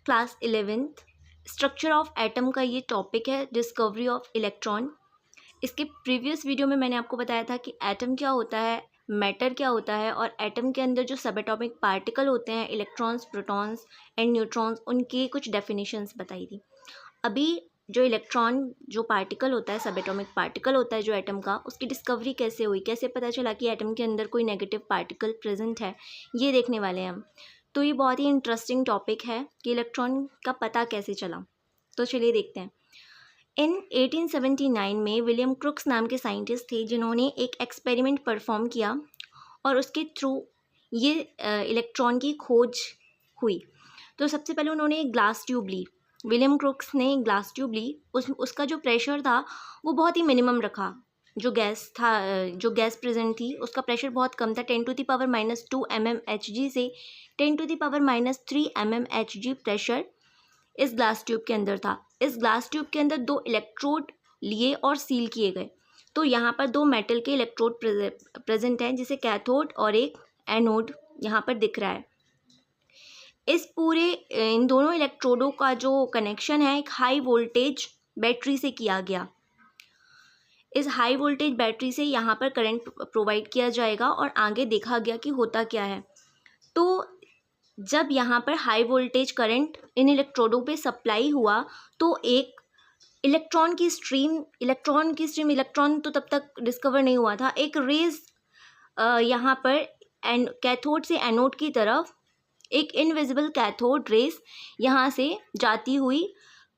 Class 11th structure of atom का ये topic है, डिस्कवरी ऑफ इलेक्ट्रॉन। इसके प्रीवियस वीडियो में मैंने आपको बताया था कि एटम क्या होता है, मैटर क्या होता है, और एटम के अंदर जो सब एटॉमिक पार्टिकल होते हैं, इलेक्ट्रॉन्स, प्रोटॉन्स एंड न्यूट्रॉन्स, उनकी कुछ डेफिनेशंस बताई थी। अभी जो इलेक्ट्रॉन जो पार्टिकल होता है, सब एटॉमिक पार्टिकल होता है जो एटम का, उसकी डिस्कवरी कैसे हुई, कैसे पता चला कि एटम के अंदर कोई नेगेटिव पार्टिकल प्रेजेंट है, ये देखने वाले हैं हम। तो ये बहुत ही इंटरेस्टिंग टॉपिक है कि इलेक्ट्रॉन का पता कैसे चला। तो चलिए देखते हैं। इन 1879 में विलियम क्रुक्स नाम के साइंटिस्ट थे जिन्होंने एक एक्सपेरिमेंट परफॉर्म किया और उसके थ्रू ये इलेक्ट्रॉन की खोज हुई। तो सबसे पहले उन्होंने एक ग्लास ट्यूब ली। विलियम क्रुक्स ने एक ग्लास ट्यूब ली, उसका जो प्रेशर था वो बहुत ही मिनिमम रखा। जो गैस प्रेजेंट थी उसका प्रेशर बहुत कम था, 10⁻⁻² mmHg से 10⁻⁻³ mmHg प्रेशर इस ग्लास ट्यूब के अंदर था। इस ग्लास ट्यूब के अंदर 2 इलेक्ट्रोड लिए और सील किए गए। तो यहाँ पर 2 मेटल के इलेक्ट्रोड प्रेजेंट हैं, जिसे कैथोड और एक एनोड यहाँ पर दिख रहा है। इन दोनों इलेक्ट्रोडों का जो कनेक्शन है एक हाई वोल्टेज बैटरी से किया गया। इस हाई वोल्टेज बैटरी से यहाँ पर करंट प्रोवाइड किया जाएगा और आगे देखा गया कि होता क्या है। तो जब यहाँ पर हाई वोल्टेज करंट इन इलेक्ट्रोडों पे सप्लाई हुआ तो एक इलेक्ट्रॉन तो तब तक डिस्कवर नहीं हुआ था। एक रेज यहाँ पर कैथोड से एनोड की तरफ एक इनविजिबल कैथोड रेस यहाँ से जाती हुई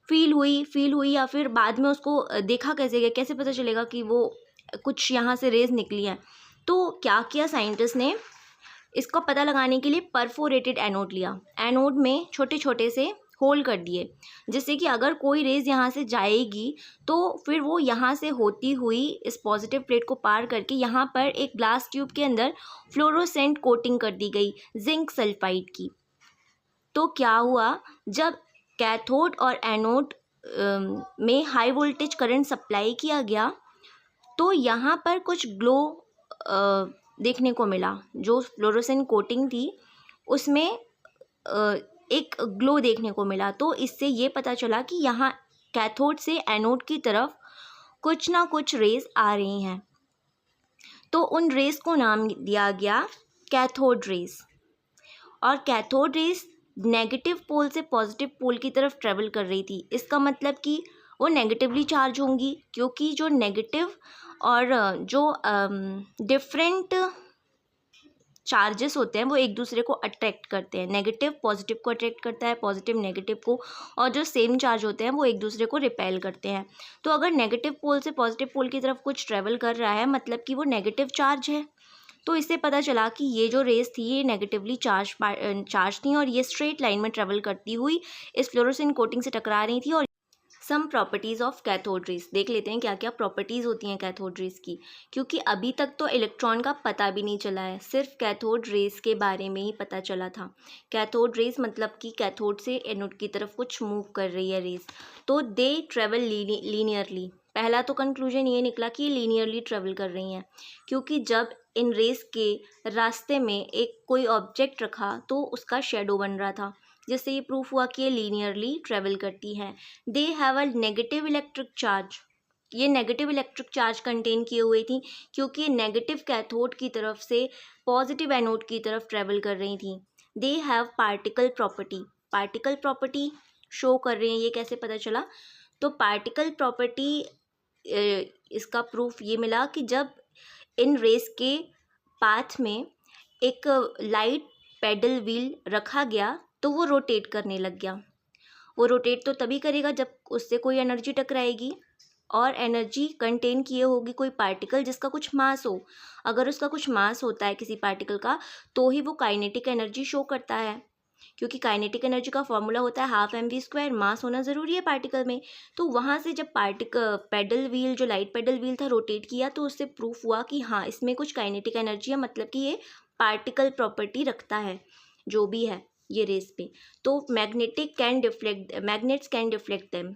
फील हुई या फिर बाद में उसको देखा कैसे पता चलेगा कि वो कुछ यहाँ से रेज निकली है। तो क्या किया साइंटिस्ट ने, इसका पता लगाने के लिए परफोरेटेड एनोड लिया। एनोड में छोटे छोटे से होल कर दिए, जिससे कि अगर कोई रेज यहाँ से जाएगी तो फिर वो यहाँ से होती हुई इस पॉजिटिव प्लेट को पार करके यहाँ पर एक ग्लास ट्यूब के अंदर फ्लोरोसेंट कोटिंग कर दी गई जिंक सल्फाइड की। तो क्या हुआ, जब कैथोड और एनोड में हाई वोल्टेज करंट सप्लाई किया गया तो यहाँ पर कुछ ग्लो देखने को मिला। जो फ्लोरोसेंट कोटिंग थी उसमें एक ग्लो देखने को मिला। तो इससे ये पता चला कि यहाँ कैथोड से एनोड की तरफ कुछ ना कुछ रेज आ रही हैं। तो उन रेज को नाम दिया गया कैथोड रेज। और कैथोड रेज नेगेटिव पोल से पॉजिटिव पोल की तरफ ट्रेवल कर रही थी। इसका मतलब कि वो नेगेटिवली चार्ज होंगी, क्योंकि जो नेगेटिव और जो डिफरेंट चार्जेस होते हैं वो एक दूसरे को अट्रैक्ट करते हैं। नेगेटिव पॉजिटिव को अट्रैक्ट करता है, पॉजिटिव नेगेटिव को, और जो सेम चार्ज होते हैं वो एक दूसरे को रिपेल करते हैं। तो अगर नेगेटिव पोल से पॉजिटिव पोल की तरफ कुछ ट्रेवल कर रहा है, मतलब कि वो नेगेटिव चार्ज है। तो इससे पता चला कि ये जो रेस थी ये नेगेटिवली चार्ज थी और ये स्ट्रेट लाइन में ट्रेवल करती हुई इस फ्लोरोसेंट कोटिंग से टकरा रही थी। और सम प्रॉपर्टीज़ ऑफ कैथोड रेज देख लेते हैं, क्या क्या प्रॉपर्टीज़ होती हैं कैथोड रेज की, क्योंकि अभी तक तो इलेक्ट्रॉन का पता भी नहीं चला है, सिर्फ कैथोड रेज के बारे में ही पता चला था। कैथोड रेज मतलब कि कैथोड से एनोड की तरफ कुछ मूव कर रही है रेज। तो दे ट्रेवल लीनियरली। पहला तो कंक्लूजन ये निकला कि लीनियरली ट्रेवल कर रही हैं, क्योंकि जब इन रेस के रास्ते में एक कोई ऑब्जेक्ट रखा तो उसका शेडो बन रहा था, जिससे ये प्रूफ हुआ कि ये लीनियरली ट्रेवल करती हैं। They have a negative electric charge. ये नेगेटिव इलेक्ट्रिक चार्ज कंटेन किए हुए थी, क्योंकि ये नेगेटिव कैथोड की तरफ से पॉजिटिव एनोड की तरफ ट्रेवल कर रही थी। They have particle property show कर रहे हैं। ये कैसे पता चला, तो पार्टिकल प्रॉपर्टी इसका प्रूफ ये मिला कि जब इन रेस के पाथ में एक लाइट पेडल व्हील रखा गया तो वो रोटेट करने लग गया। वो रोटेट तो तभी करेगा जब उससे कोई एनर्जी टकराएगी, और एनर्जी कंटेन किए होगी कोई पार्टिकल जिसका कुछ मास हो। अगर उसका कुछ मास होता है किसी पार्टिकल का तो ही वो काइनेटिक एनर्जी शो करता है, क्योंकि काइनेटिक एनर्जी का फॉर्मूला होता है 12mv²। मास होना ज़रूरी है पार्टिकल में। तो वहाँ से जब पेडल व्हील, जो लाइट पेडल व्हील था, रोटेट किया तो उससे प्रूफ हुआ कि हाँ, इसमें कुछ काइनेटिक एनर्जी है, मतलब कि ये पार्टिकल प्रॉपर्टी रखता है जो भी है ये रेस पे। तो मैग्नेट्स कैन डिफ्लेक्ट देम।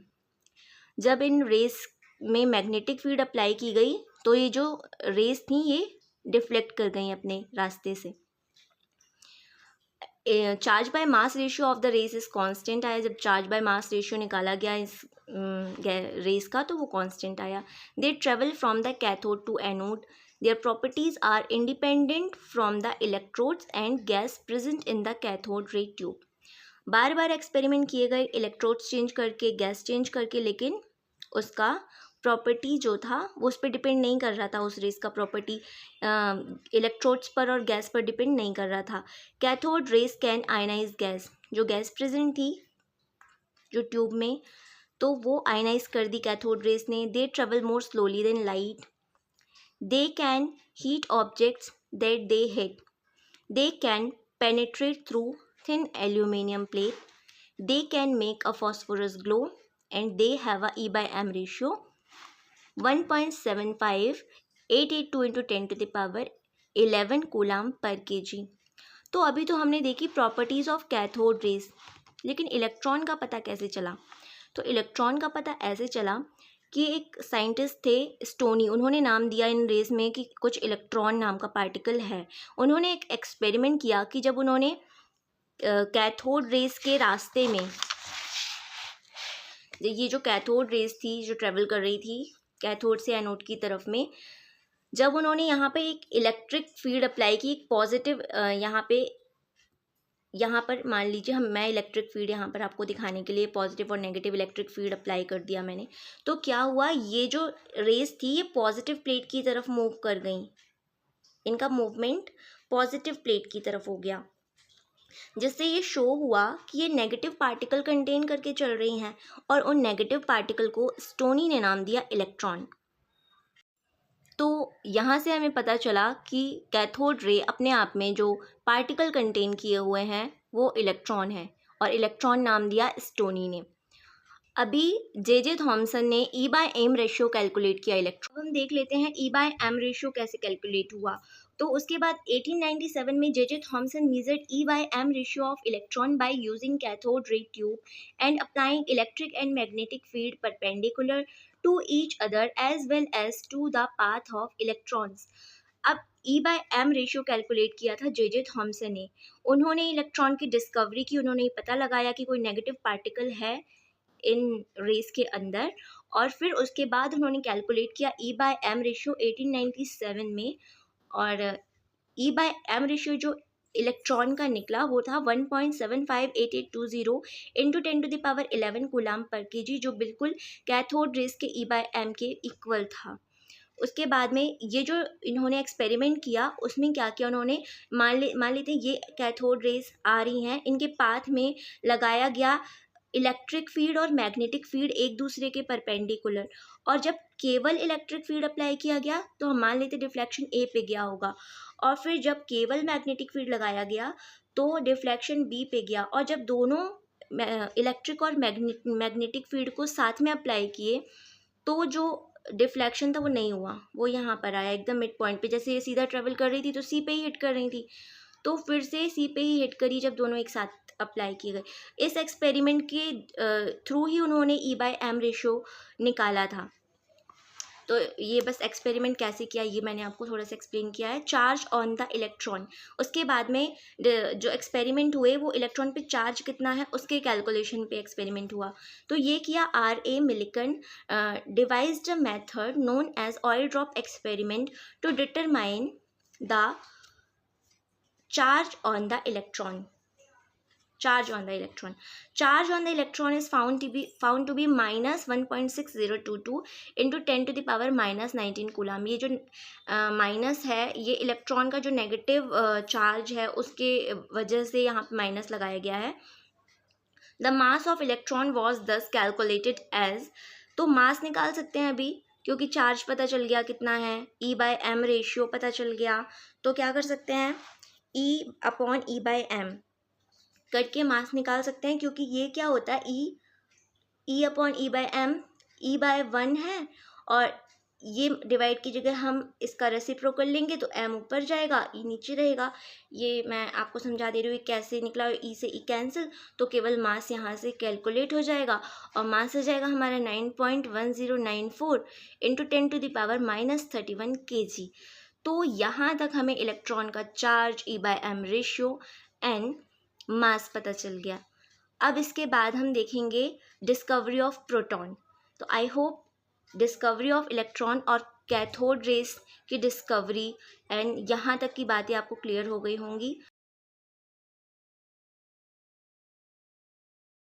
जब इन रेस में मैग्नेटिक फील्ड अप्लाई की गई तो ये जो रेस थी ये डिफ्लेक्ट कर गई अपने रास्ते से। Charge by mass ratio of the rays is constant आया, जब चार्ज बाय मास रेशियो निकाला गया इस रेस का तो वो कांस्टेंट आया। They travel from the cathode to anode, their properties are independent from the electrodes and gas present in the cathode ray tube. बार बार एक्सपेरिमेंट किए गए, इलेक्ट्रोड्स चेंज करके, गैस चेंज करके, लेकिन उसका प्रॉपर्टी जो था वो उस पर डिपेंड नहीं कर रहा था, उस रेस का प्रॉपर्टी इलेक्ट्रोड्स पर और गैस पर डिपेंड नहीं कर रहा था। Cathode rays can ionise gas, जो गैस प्रेजेंट थी जो ट्यूब में, तो वो आयनाइज कर दी कैथोड रेस ने। They travel more slowly than light, they can heat objects that they hit, they can penetrate through thin aluminum plate, they can make a phosphorus glow, and they have a E/M ratio 1.75882 into 10 to the power 11 coulomb per kg। तो अभी तो हमने देखी properties of cathode rays, लेकिन electron का पता कैसे चला? तो इलेक्ट्रॉन का पता ऐसे चला कि एक साइंटिस्ट थे स्टोनी, उन्होंने नाम दिया इन रेस में कि कुछ इलेक्ट्रॉन नाम का पार्टिकल है। उन्होंने एक एक्सपेरिमेंट किया कि जब उन्होंने कैथोड रेस के रास्ते में, ये जो कैथोड रेस थी जो ट्रेवल कर रही थी कैथोड से एनोड की तरफ में, जब उन्होंने यहाँ पे एक इलेक्ट्रिक फील्ड अप्लाई की, एक पॉजिटिव यहाँ पर मान लीजिए मैं इलेक्ट्रिक फील्ड यहाँ पर आपको दिखाने के लिए पॉजिटिव और नेगेटिव इलेक्ट्रिक फील्ड अप्लाई कर दिया मैंने, तो क्या हुआ, ये जो रेस थी ये पॉजिटिव प्लेट की तरफ मूव कर गई, इनका मूवमेंट पॉजिटिव प्लेट की तरफ हो गया, जिससे ये शो हुआ कि ये नेगेटिव पार्टिकल कंटेन करके चल रही हैं, और उन नेगेटिव पार्टिकल को स्टोनी ने नाम दिया इलेक्ट्रॉन। तो यहाँ से हमें पता चला कि कैथोड रे अपने आप में जो पार्टिकल कंटेन किए हुए हैं वो इलेक्ट्रॉन है, और इलेक्ट्रॉन नाम दिया स्टोनी ने। अभी जे थॉमसन ने E/M रेशियो कैलकुलेट किया इलेक्ट्रॉन। हम देख लेते हैं E/M रेशियो कैसे कैलकुलेट हुआ। तो उसके बाद 1897 में J Thomson measured E/M ratio of electron by using cathode ray tube and applying electric and magnetic field perpendicular to each other as well as to the path of electrons. अब E/M ratio calculate किया था J Thomson ने। उन्होंने electron की discovery की, उन्होंने पता लगाया कि कोई नेगेटिव पार्टिकल है इन रेस के अंदर, और फिर उसके बाद उन्होंने कैलकुलेट किया E/M रेशियो 1897 में, और E/M रेशियो जो इलेक्ट्रॉन का निकला वो था 1.75880 into 10 to the power 11 coulomb per kg, जो बिल्कुल कैथोड रेस के E/M के इक्वल था। उसके बाद में ये जो इन्होंने एक्सपेरिमेंट किया उसमें क्या किया, उन्होंने मान लेते ये कैथोड रेस आ रही हैं, इनके पाथ में लगाया गया इलेक्ट्रिक फील्ड और मैग्नेटिक फील्ड एक दूसरे के परपेंडिकुलर, और जब केवल इलेक्ट्रिक फील्ड अप्लाई किया गया तो हम मान लेते डिफ्लेक्शन ए पे गया होगा, और फिर जब केवल मैग्नेटिक फील्ड लगाया गया तो डिफ्लेक्शन बी पे गया, और जब दोनों इलेक्ट्रिक और मैग्नेटिक फील्ड को साथ में अप्लाई किए तो जो डिफ्लेक्शन था वो नहीं हुआ, वो यहाँ पर आया एकदम मिड पॉइंट पे। जैसे ये सीधा ट्रेवल कर रही थी तो सी पे ही हिट कर रही थी, तो फिर से सी पे ही हिट करी जब दोनों एक साथ अप्लाई किए गए। इस एक्सपेरिमेंट के थ्रू ही उन्होंने E/M रेशियो निकाला था। तो ये बस एक्सपेरिमेंट कैसे किया ये मैंने आपको थोड़ा सा एक्सप्लेन किया है। चार्ज ऑन द इलेक्ट्रॉन, उसके बाद में जो एक्सपेरिमेंट हुए वो इलेक्ट्रॉन पे चार्ज कितना है उसके कैलकुलेशन पे एक्सपेरिमेंट हुआ। तो ये किया R.A. Millikan devised a method known as oil drop experiment to determine the charge on the electron. Charge on the electron is found to be minus 1.6022 into 10 to the power minus 19 coulomb. ये जो minus है ये electron का जो negative charge है उसके वजह से यहाँ पे माइनस लगाया गया है। The mass of electron was दस कैलकुलेटेड एज, तो मास निकाल सकते हैं अभी क्योंकि चार्ज पता चल गया कितना है, E/M रेशियो पता चल गया, तो क्या कर सकते हैं E/M करके मास निकाल सकते हैं, क्योंकि ये क्या होता है E/M E/1 है, और ये डिवाइड की जगह हम इसका रेसिप्रोकल लेंगे तो m ऊपर जाएगा E नीचे रहेगा। ये मैं आपको समझा दे रही हूँ कैसे निकला, E से E कैंसिल, तो केवल मास यहाँ से कैलकुलेट हो जाएगा, और मास आ जाएगा हमारा 9.1094 into 10 to the power minus 31 kg। तो यहाँ तक हमें इलेक्ट्रॉन का charge, E/M ratio and mass पता चल गया। अब इसके बाद हम देखेंगे डिस्कवरी ऑफ प्रोटॉन। तो I hope discovery of electron और कैथोड रेस की डिस्कवरी एंड यहाँ तक की बातें आपको क्लियर हो गई होंगी।